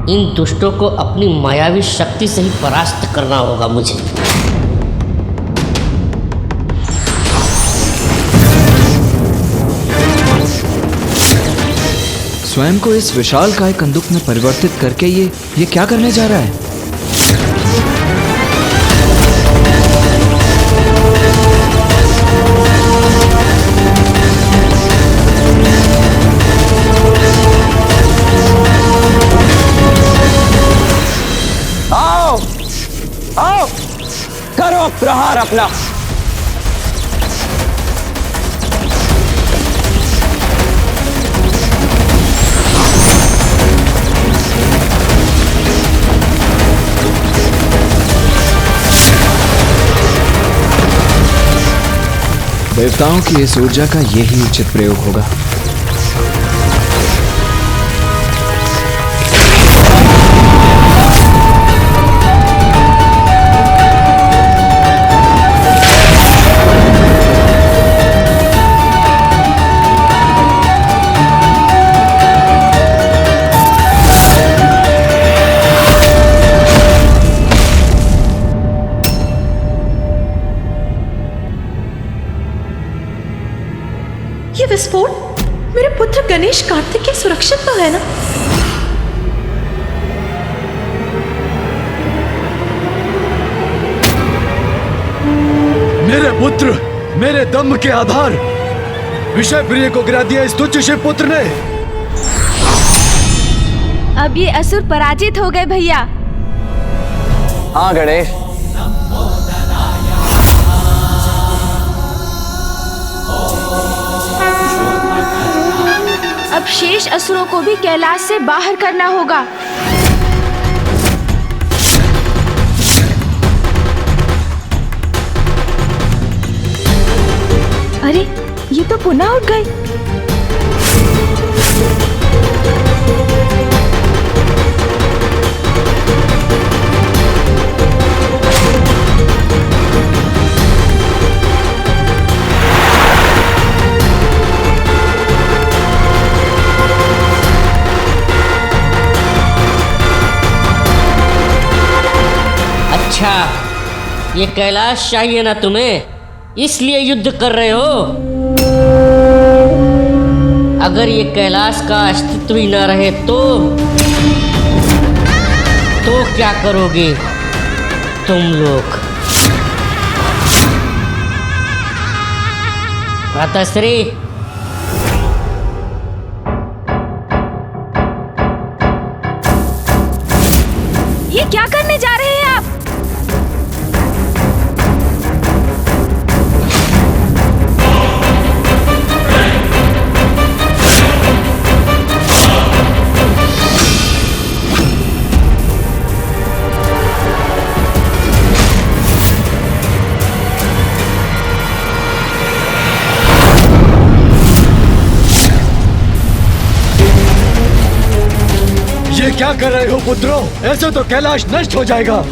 इन दुष्टों को अपनी मायावी शक्ति से ही परास्त करना होगा मुझे। स्वयं को इस विशाल काय कंदुक में परिवर्तित करके ये क्या करने जा रहा है? आओ, करो प्रहार अपना। देवताओं की इस ऊर्जा का यही उचित प्रयोग होगा। ये विस्फोट मेरे पुत्र गणेश कार्तिक के सुरक्षित तो है ना? मेरे पुत्र, मेरे दम के आधार, विषय प्रिय को गिरा दिया इस तुच्छ शिव पुत्र ने। अब ये असुर पराजित हो गए भैया। हाँ गणेश, अब शेष असुरों को भी कैलाश से बाहर करना होगा। अरे ये तो पुनः उठ गए। अच्छा, ये कैलाश चाहिए ना तुम्हें, इसलिए युद्ध कर रहे हो। अगर ये कैलाश का अस्तित्व ही ना रहे तो क्या करोगे तुम लोग? भ्राताश्री, ये क्या करने जा रहे हैं आप? ये क्या कर रहे हो पुत्रों? ऐसे तो कैलाश नष्ट हो जाएगा।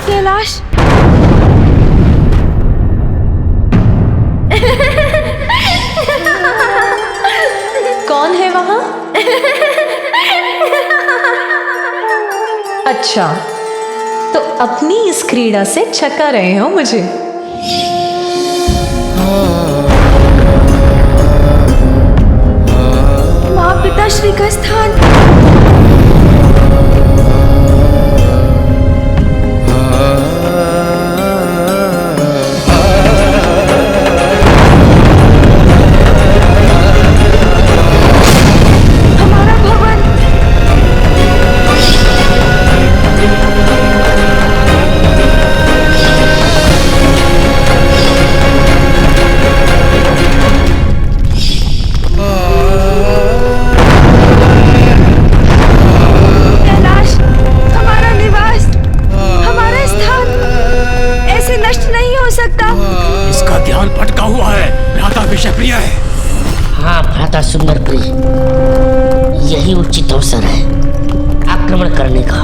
कैलाश, कौन है वहां? अच्छा, तो अपनी इस क्रीड़ा से छका रहे हो मुझे। माँ पिताश्री का स्थान। विषप्रिय है। हाँ भ्राता सुंदर प्रिय, यही उचित अवसर है आक्रमण करने का।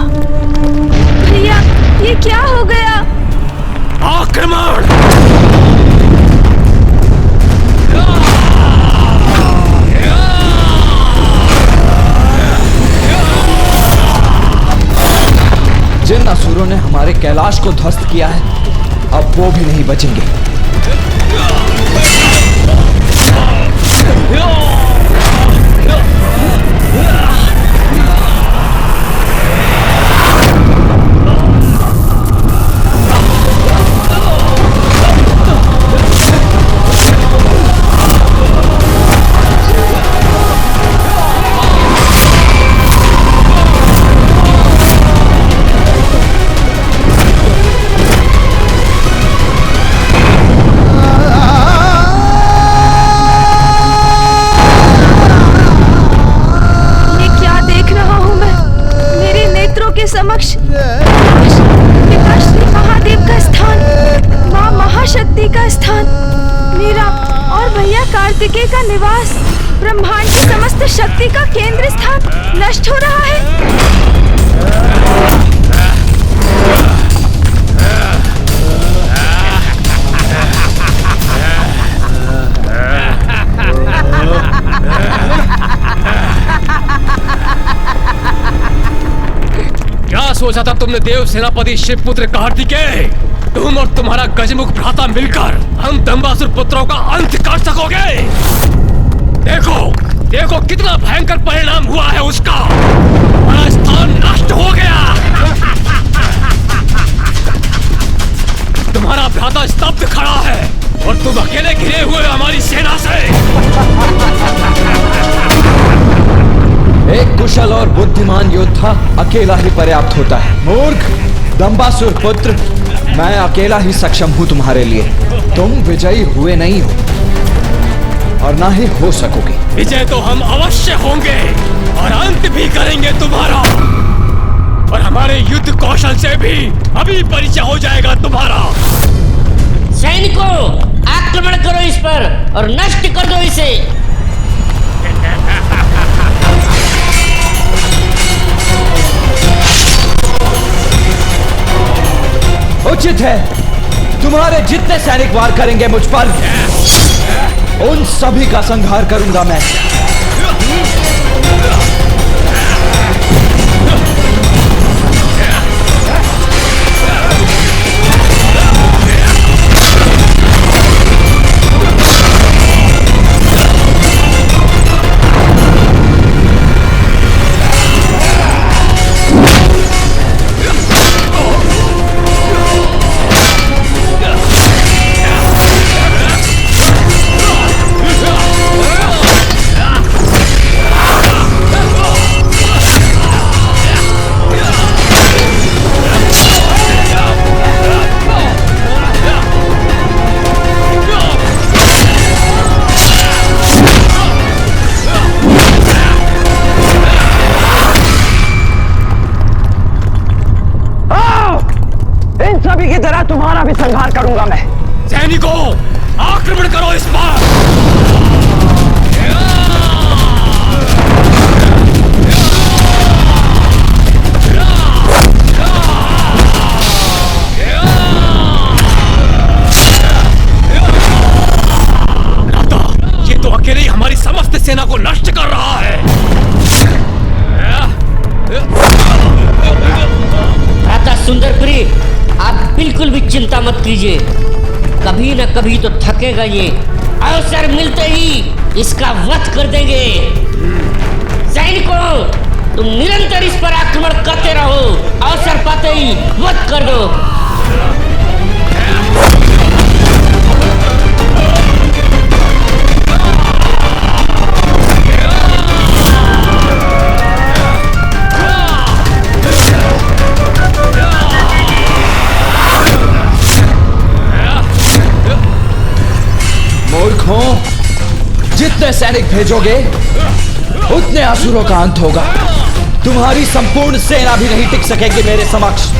भैया ये क्या हो गया? आक्रमण! जिन असुरों ने हमारे कैलाश को ध्वस्त किया है, अब वो भी नहीं बचेंगे। समक्ष पिता श्री महादेव का स्थान, माँ महाशक्ति का स्थान, मेरा और भैया कार्तिकेय का निवास, ब्रह्मांड की समस्त शक्ति का केंद्र स्थान नष्ट हो रहा है। क्या सोचा था तुमने देव सेनापति शिवपुत्र कार्तिकेय? तुम और तुम्हारा गजमुख भ्राता मिलकर हम दंबासुर पुत्रों का अंत कर सकोगे? देखो देखो कितना भयंकर परिणाम हुआ है उसका। हमारा स्थान नष्ट हो गया। तुम्हारा भ्राता स्तब्ध खड़ा है और तुम अकेले घिरे हुए हमारी सेना से। एक कुशल और बुद्धिमान योद्धा अकेला ही पर्याप्त होता है। मूर्ख दंबासुर पुत्र, मैं अकेला ही सक्षम हूं तुम्हारे लिए। तुम विजयी हुए नहीं हो और ना ही हो सकोगे। विजय तो हम अवश्य होंगे और अंत भी करेंगे तुम्हारा, और हमारे युद्ध कौशल से भी अभी परिचय हो जाएगा तुम्हारा। सैनिकों, आक्रमण करो इस पर और नष्ट कर दो इसे। उचित है, तुम्हारे जितने सैनिक वार करेंगे मुझ पर, उन सभी का संहार करूंगा मैं। तुम्हारा भी संहार करूंगा मैं। सैनिकों, आक्रमण करो इस पर। ये तो अकेले ही हमारी समस्त सेना को नष्ट कर रहा है। भ्राता सुंदर प्रिय, आप बिल्कुल भी चिंता मत कीजिए। कभी न कभी तो थकेगा ये। अवसर मिलते ही इसका वध कर देंगे। सैनिकों, तुम निरंतर इस पर आक्रमण करते रहो। अवसर पाते ही वध कर दो। मूर्खों, जितने सैनिक भेजोगे उतने असुरों का अंत होगा। तुम्हारी संपूर्ण सेना भी नहीं टिक सकेगी मेरे समक्ष।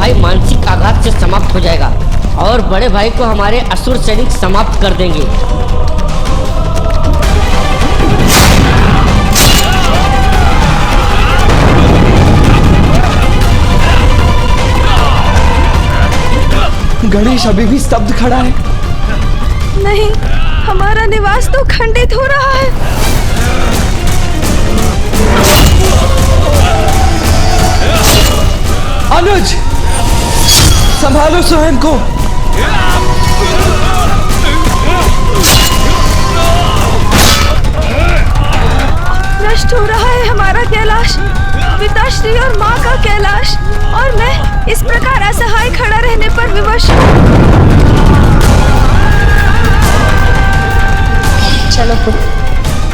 भाई मानसिक आघात से समाप्त हो जाएगा और बड़े भाई को हमारे असुर सैनिक समाप्त कर देंगे। गणेश अभी भी स्तब्ध खड़ा है। नहीं, हमारा निवास तो खंडित हो रहा है। अनुज, संभालो स्वयं को। नष्ट हो रहा है हमारा कैलाश, पिताश्री और माँ का कैलाश, और मैं इस प्रकार असहाय खड़ा रहने पर विवश हूँ। चलो पुत्र,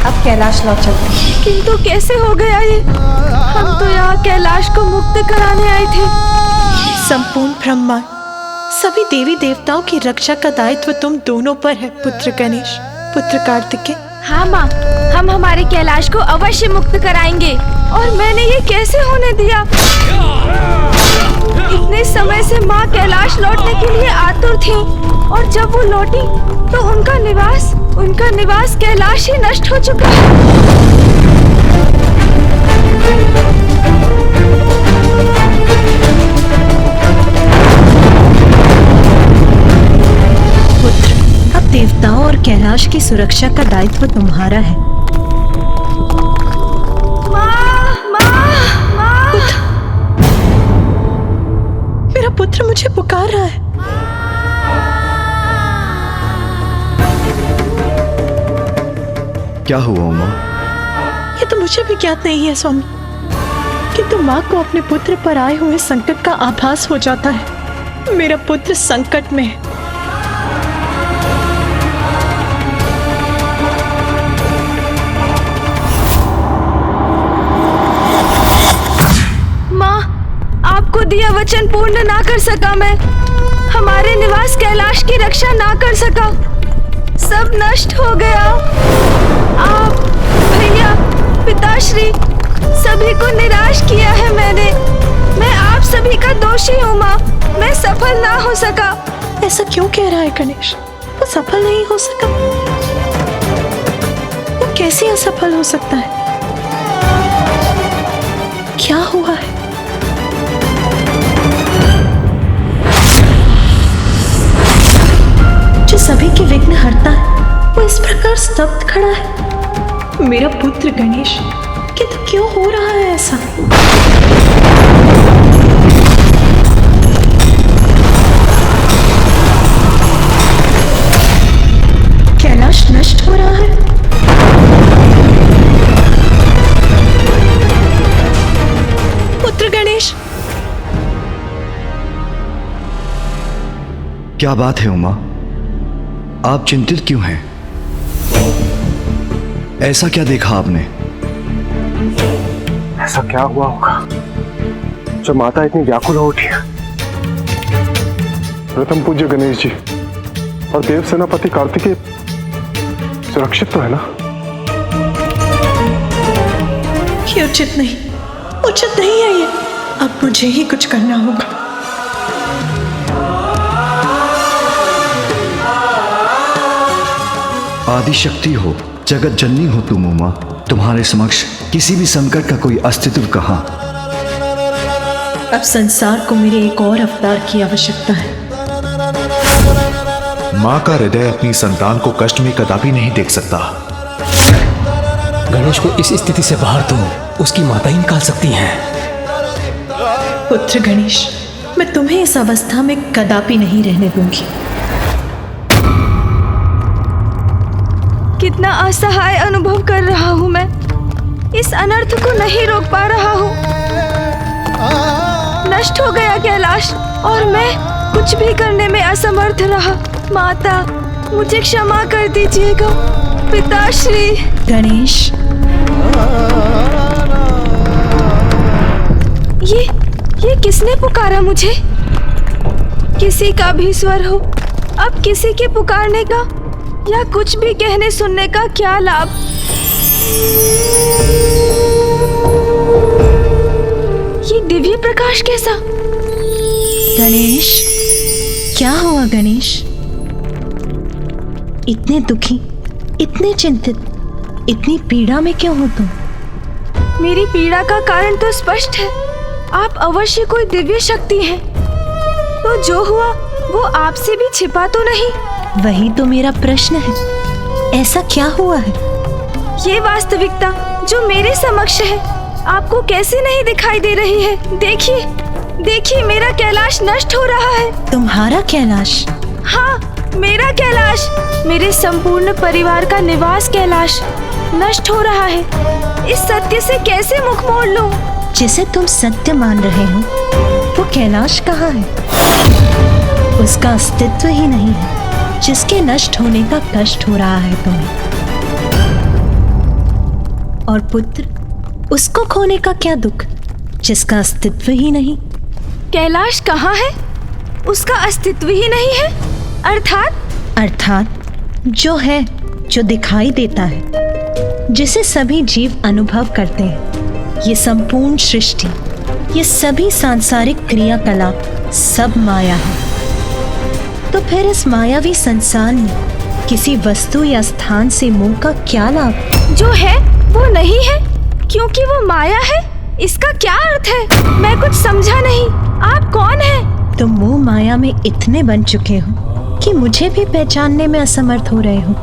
अब कैलाश लौट चलते हैं। किंतु कैसे हो गया ये? हम तो यहाँ कैलाश को मुक्त कराने आए थे। संपूर्ण ब्रह्मांड, सभी देवी देवताओं की रक्षा का दायित्व तुम दोनों पर है पुत्र गणेश, पुत्र कार्तिकेय। हाँ माँ, हम हमारे कैलाश को अवश्य मुक्त कराएंगे। और मैंने ये कैसे होने दिया? इतने समय से माँ कैलाश लौटने के लिए आतुर थी, और जब वो लौटी तो उनका निवास कैलाश ही नष्ट हो चुका है। पुत्र, अब देवताओं और कैलाश की सुरक्षा का दायित्व तुम्हारा है। मेरा पुत्र मुझे पुकार रहा है। क्या हुआ उमा? ये तो मुझे भी ज्ञात नहीं है स्वामी, किंतु माँ को अपने पुत्र पर आए हुए संकट का आभास हो जाता है। मेरा पुत्र संकट में है। आपको दिया वचन पूर्ण ना कर सका मैं, हमारे निवास कैलाश की रक्षा ना कर सका, सब नष्ट हो गया। आप, भैया, पिताश्री, सभी को निराश किया है मैंने। मैं आप सभी का दोषी हूँ माँ, मैं सफल ना हो सका। ऐसा क्यों कह रहा है गणेश? वो सफल नहीं हो सका? वो कैसे असफल हो सकता है? क्या हुआ है? जो सभी के विघ्न हरता है, वो इस प्रकार स्तब्ध खड़ा है। मेरा पुत्र गणेश, किंतु क्यों हो रहा है ऐसा? कैलाश नष्ट हो रहा है। पुत्र गणेश, क्या बात है उमा? आप चिंतित क्यों हैं? ऐसा क्या देखा आपने? ऐसा क्या हुआ होगा जो माता इतनी व्याकुल हो उठी है? प्रथम पूज्य गणेश जी और देव सेनापति कार्तिकेय सुरक्षित तो है ना? ये उचित नहीं है ये। अब मुझे ही कुछ करना होगा। आदि शक्ति हो, जगत जननी हो तुम उमा। तुम्हारे समक्ष किसी भी संकट का कोई अस्तित्व कहाँ? अब संसार को मेरे एक और अवतार की आवश्यकता है। माँ का हृदय अपनी संतान को कष्ट में कदापि नहीं देख सकता। गणेश को इस स्थिति से बाहर तो उसकी माता ही निकाल सकती हैं। पुत्र गणेश, मैं तुम्हें इस अवस्था में कदापि नहीं रहने दूंगी। कितना असहाय अनुभव कर रहा हूँ मैं, इस अनर्थ को नहीं रोक पा रहा हूँ। नष्ट हो गया कैलाश और मैं कुछ भी करने में असमर्थ रहा। माता, मुझे क्षमा कर दीजिएगा। पिताश्री। गणेश, ये किसने पुकारा मुझे? किसी का भी स्वर हो, अब किसी के पुकारने का या कुछ भी कहने सुनने का क्या लाभ? ये दिव्य प्रकाश कैसा? गणेश, क्या हुआ गणेश? इतने दुखी, इतने चिंतित, इतनी पीड़ा में क्यों हो तुम? मेरी पीड़ा का कारण तो स्पष्ट है। आप अवश्य कोई दिव्य शक्ति हैं। तो जो हुआ वो आपसे भी छिपा तो नहीं? वही तो मेरा प्रश्न है, ऐसा क्या हुआ है? ये वास्तविकता जो मेरे समक्ष है आपको कैसे नहीं दिखाई दे रही है? देखिए, देखिए, मेरा कैलाश नष्ट हो रहा है। तुम्हारा कैलाश? हाँ, मेरा कैलाश, मेरे संपूर्ण परिवार का निवास कैलाश नष्ट हो रहा है। इस सत्य से कैसे मुख मोड़ लूं? जिसे तुम सत्य मान रहे हो वो कैलाश कहाँ है? उसका अस्तित्व ही नहीं है, जिसके नष्ट होने का कष्ट हो रहा है तुम्हें। और पुत्र, उसको खोने का क्या दुख, जिसका अस्तित्व ही नहीं? कैलाश कहाँ है? उसका अस्तित्व ही नहीं है? अर्थात जो है, जो दिखाई देता है, जिसे सभी जीव अनुभव करते हैं। ये संपूर्ण सृष्टि, ये सभी सांसारिक क्रियाकलाप सब माया है। तो फिर इस मायावी संसार में किसी वस्तु या स्थान से मोह का क्या लाभ? जो है वो नहीं है क्योंकि वो माया है, इसका क्या अर्थ है? मैं कुछ समझा नहीं। आप कौन हैं? तुम मोह माया में इतने बन चुके हो कि मुझे भी पहचानने में असमर्थ हो रहे हो।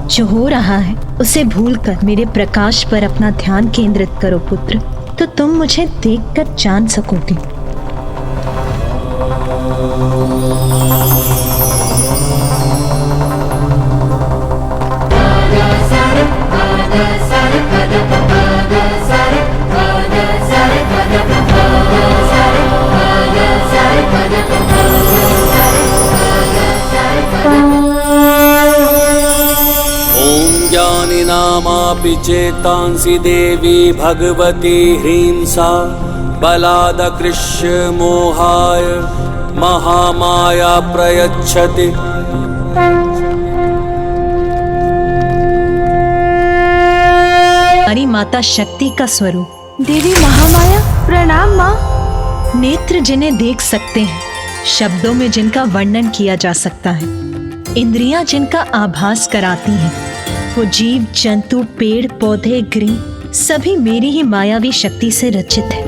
जो हो रहा है उसे भूलकर मेरे प्रकाश पर अपना ध्यान केंद्रित करो पुत्र, तो तुम मुझे देखकर जान सकोगे। ज्ञानिनामापि चेतांसि देवी भगवती ह्रीं सा बलादकृष्य मोहाय महामाया प्रयच्छति। हमारी माता शक्ति का स्वरूप देवी महामाया, प्रणाम माँ। नेत्र जिन्हें देख सकते हैं, शब्दों में जिनका वर्णन किया जा सकता है, इंद्रियां जिनका आभास कराती हैं, वो जीव जंतु पेड़ पौधे गृह सभी मेरी ही मायावी शक्ति से रचित है।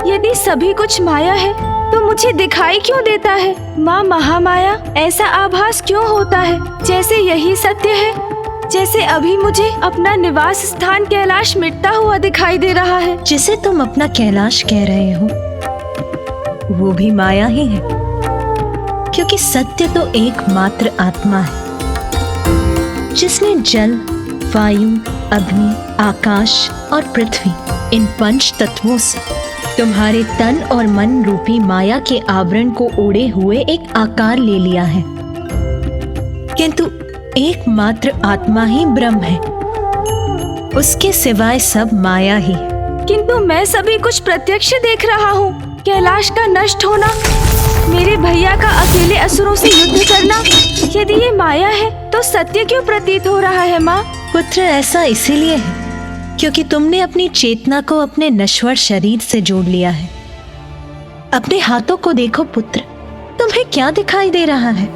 यदि सभी कुछ माया है तो मुझे दिखाई क्यों देता है? माँ महामाया, ऐसा आभास क्यों होता है जैसे यही सत्य है? जैसे अभी मुझे अपना निवास स्थान कैलाश मिटता हुआ दिखाई दे रहा है। जिसे तुम अपना कैलाश कह रहे हो वो भी माया ही है, क्योंकि सत्य तो एकमात्र आत्मा है जिसने जल, वायु, अग्नि, आकाश और पृथ्वी इन पंच तत्वों से तुम्हारे तन और मन रूपी माया के आवरण को ओढ़े हुए एक आकार ले लिया है। किंतु एकमात्र आत्मा ही ब्रह्म है, उसके सिवाय सब माया ही। किंतु मैं सभी कुछ प्रत्यक्ष देख रहा हूँ। कैलाश का नष्ट होना, मेरे भैया का अकेले असुरों से युद्ध करना, यदि ये माया है तो सत्य क्यों प्रतीत हो रहा है माँ? पुत्र, ऐसा इसीलिए है क्योंकि तुमने अपनी चेतना को अपने नश्वर शरीर से जोड़ लिया है। अपने हाथों को देखो पुत्र, तुम्हें क्या दिखाई दे रहा है?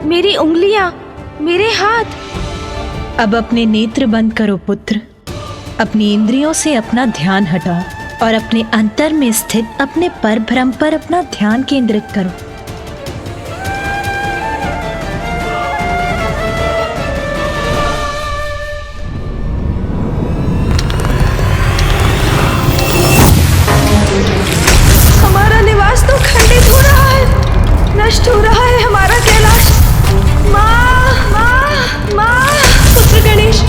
मेरी उंगलियां, मेरे हाथ। अब अपने नेत्र बंद करो पुत्र, अपनी इंद्रियों से अपना ध्यान हटाओ और अपने अंतर में स्थित अपने परब्रह्म पर अपना ध्यान केंद्रित करो। हमारा निवास तो खंडित हो रहा है, नष्ट हो रहा है हमारा कैलाश। माँ, माँ, माँ। पुत्र गणेश,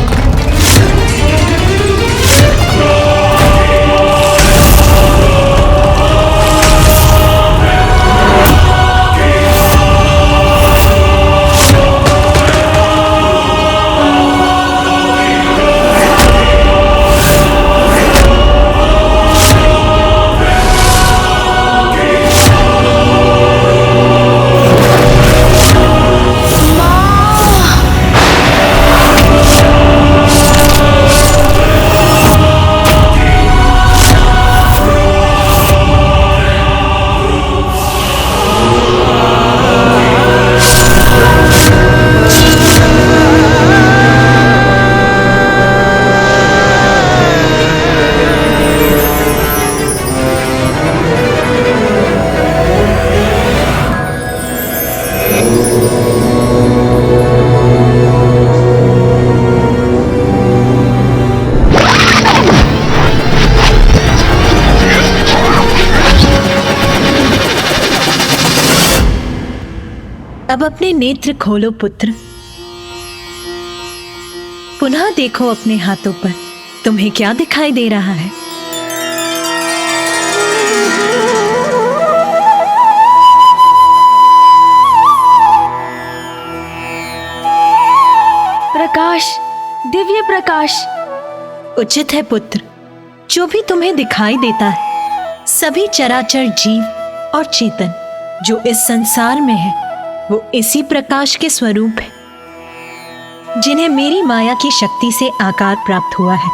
अपने नेत्र खोलो पुत्र। पुनः देखो अपने हाथों पर, तुम्हें क्या दिखाई दे रहा है? प्रकाश, दिव्य प्रकाश। उचित है पुत्र। जो भी तुम्हें दिखाई देता है सभी चराचर जीव और चेतन जो इस संसार में है वो इसी प्रकाश के स्वरूप है जिन्हें मेरी माया की शक्ति से आकार प्राप्त हुआ है।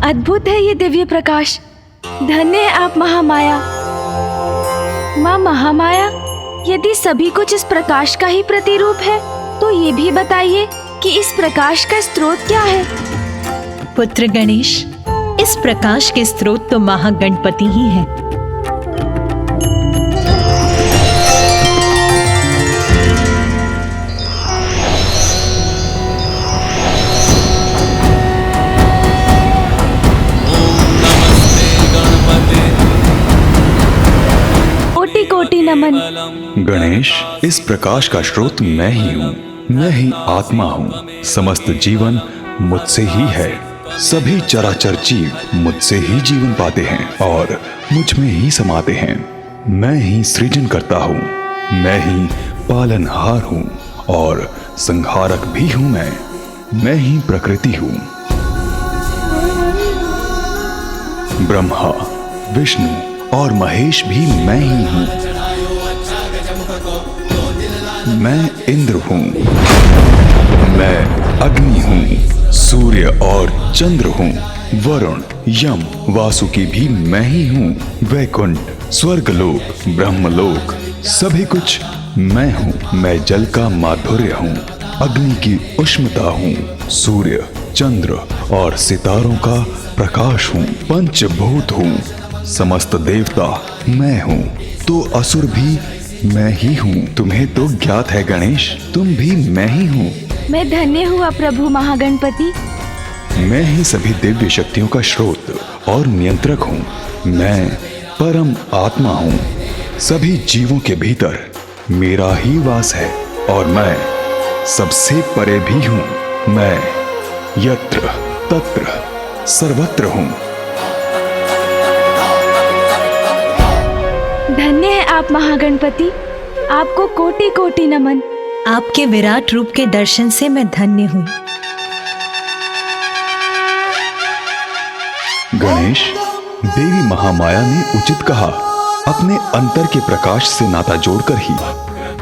अद्भुत है ये दिव्य प्रकाश। धन्य है आप महामाया। माँ महामाया, यदि सभी कुछ इस प्रकाश का ही प्रतिरूप है तो ये भी बताइए कि इस प्रकाश का स्रोत क्या है? पुत्र गणेश, इस प्रकाश के स्रोत तो महागणपति ही है। कोटि कोटि नमन। गणेश, इस प्रकाश का स्रोत मैं ही हूँ। मैं ही आत्मा हूँ। समस्त जीवन मुझसे ही है। सभी चराचर जीव मुझसे ही जीवन पाते हैं और मुझ में ही समाते हैं। मैं ही सृजन करता हूँ। मैं ही पालनहार हूँ और संहारक भी हूँ। मैं ही प्रकृति हूँ। ब्रह्मा, विष्णु और महेश भी मैं ही हूँ। मैं इंद्र हूँ। मैं अग्नि हूँ। सूर्य और चंद्र हूँ। वरुण, यम, वासुकी भी मैं ही हूँ। वैकुंठ, स्वर्गलोक, ब्रह्मलोक, सभी कुछ मैं हूँ। मैं जल का माधुर्य हूँ। अग्नि की उष्णता हूँ। सूर्य, चंद्र और सितारों का प्रकाश हूँ। पंचभूत हूँ। समस्त देवता मैं हूँ। तो असुर भी मैं ही हूँ। तुम्हें तो ज्ञात है गणेश, तुम भी मैं ही हूँ। मैं धन्य हुआ प्रभु महागणपति। मैं ही सभी दिव्य शक्तियों का स्रोत और नियंत्रक हूँ। मैं परम आत्मा हूँ। सभी जीवों के भीतर मेरा ही वास है और मैं सबसे परे भी हूँ। मैं यत्र तत्र सर्वत्र हूँ। धन्य है आप महागणपति। आपको कोटि कोटि नमन। आपके विराट रूप के दर्शन से मैं धन्य हुई। गणेश, देवी महामाया ने उचित कहा। अपने अंतर के प्रकाश से नाता जोड़कर ही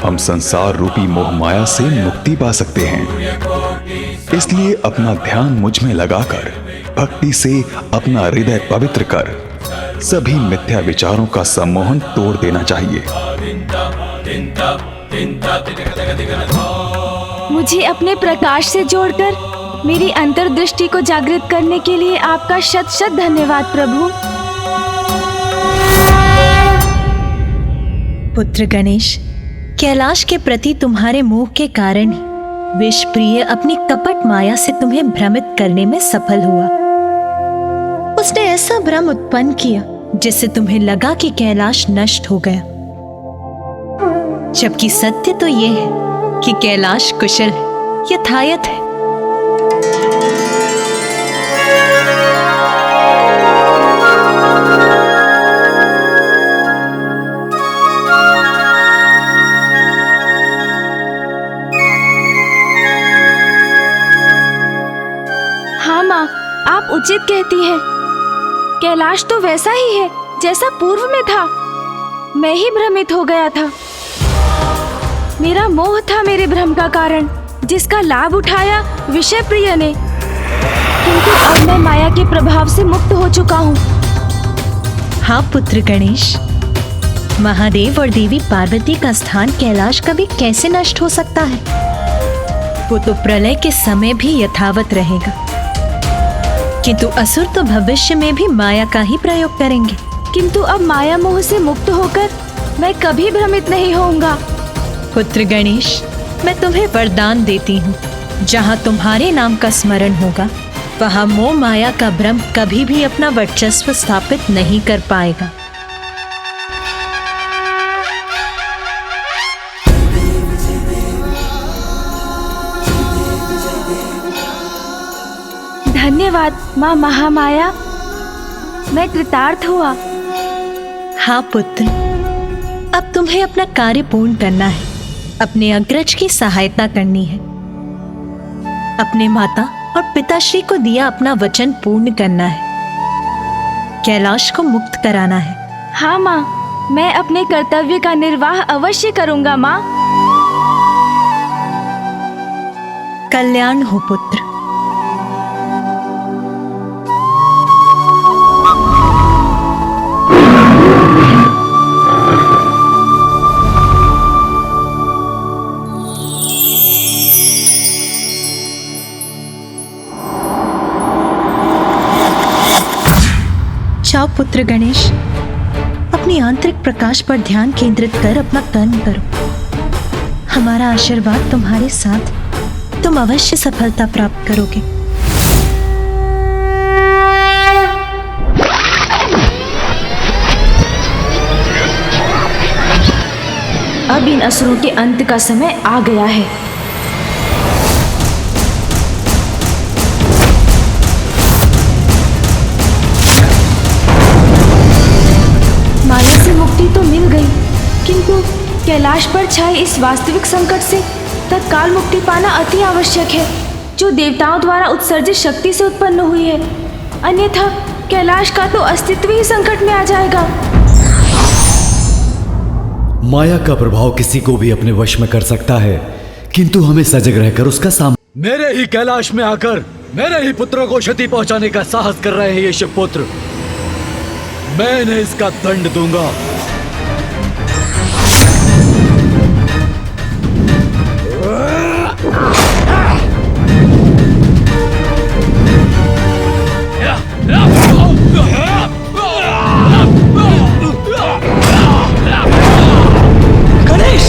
हम संसार रूपी मोह माया से मुक्ति पा सकते हैं। इसलिए अपना ध्यान मुझ में लगाकर भक्ति से अपना हृदय पवित्र कर सभी मिथ्या विचारों का सम्मोहन तोड़ देना चाहिए। मुझे अपने प्रकाश से जोड़कर मेरी अंतर्दृष्टि को जागृत करने के लिए आपका शत शत धन्यवाद प्रभु। पुत्र गणेश, कैलाश के प्रति तुम्हारे मोह के कारण ही विषप्रिय अपनी कपट माया से तुम्हें भ्रमित करने में सफल हुआ। उसने ऐसा भ्रम उत्पन्न किया जिससे तुम्हें लगा कि कैलाश नष्ट हो गया, जबकि सत्य तो यह है कि कैलाश कुशल है, यथायथ है। हाँ माँ, आप उचित कहती हैं। कैलाश तो वैसा ही है जैसा पूर्व में था। मैं ही भ्रमित हो गया था। मेरा मोह था मेरे भ्रम का कारण, जिसका लाभ उठाया विषय प्रिय ने। किंतु अब मैं माया के प्रभाव से मुक्त हो चुका हूँ। हाँ पुत्र गणेश, महादेव और देवी पार्वती का स्थान कैलाश कभी कैसे नष्ट हो सकता है? वो तो प्रलय के समय भी यथावत रहेगा। किंतु असुर तो भविष्य में भी माया का ही प्रयोग करेंगे। किंतु अब माया मोह से मुक्त होकर मैं कभी भ्रमित नहीं होऊंगा। पुत्र गणेश, मैं तुम्हें वरदान देती हूँ, जहाँ तुम्हारे नाम का स्मरण होगा वहाँ मोह माया का ब्रह्म कभी भी अपना वर्चस्व स्थापित नहीं कर पाएगा। धन्यवाद माँ महामाया, मैं कृतार्थ हुआ। हाँ पुत्र, अब तुम्हें अपना कार्य पूर्ण करना है, अपने अग्रज की सहायता करनी है, अपने माता और पिताश्री को दिया अपना वचन पूर्ण करना है, कैलाश को मुक्त कराना है। हाँ माँ, मैं अपने कर्तव्य का निर्वाह अवश्य करूंगा माँ। कल्याण हो पुत्र। जाओ पुत्र गणेश, अपनी आंतरिक प्रकाश पर ध्यान केंद्रित कर अपना कर्म करो। हमारा आशीर्वाद तुम्हारे साथ, तुम अवश्य सफलता प्राप्त करोगे। अब इन असुरों के अंत का समय आ गया है। माया से मुक्ति तो मिल गई, किंतु कैलाश पर छाए इस वास्तविक संकट से तत्काल मुक्ति पाना अति आवश्यक है, जो देवताओं द्वारा उत्सर्जित शक्ति से उत्पन्न हुई है। अन्यथा कैलाश का तो अस्तित्व ही संकट में आ जाएगा। माया का प्रभाव किसी को भी अपने वश में कर सकता है, किंतु हमें सजग रहकर उसका सामना। मेरे ही कैलाश में आकर मेरे ही पुत्रों को क्षति पहुंचाने का साहस कर रहे हैं ये शिवपुत्र, मैं इन्हें इसका दंड दूंगा। गणेश!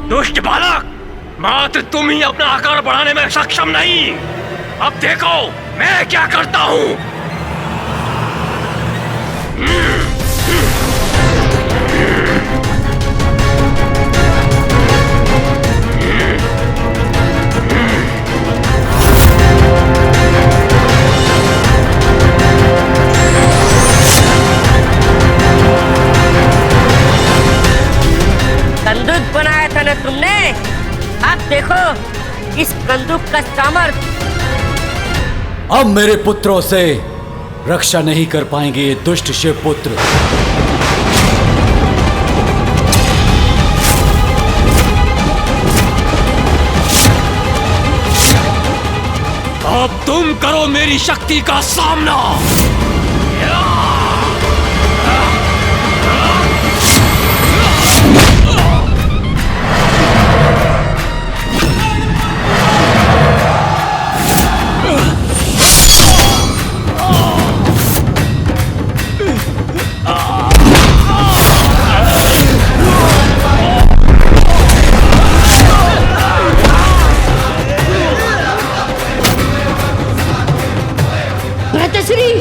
दुष्ट बालक, मात्र तुम ही अपना आकार बढ़ाने में सक्षम नहीं। अब देखो मैं क्या करता हूँ। बंदूक बनाया था ना तुमने, अब देखो इस बंदूक का सामर्थ्य। अब मेरे पुत्रों से रक्षा नहीं कर पाएंगे ये दुष्ट शिवपुत्र। अब तुम करो मेरी शक्ति का सामना। भ्राताश्री,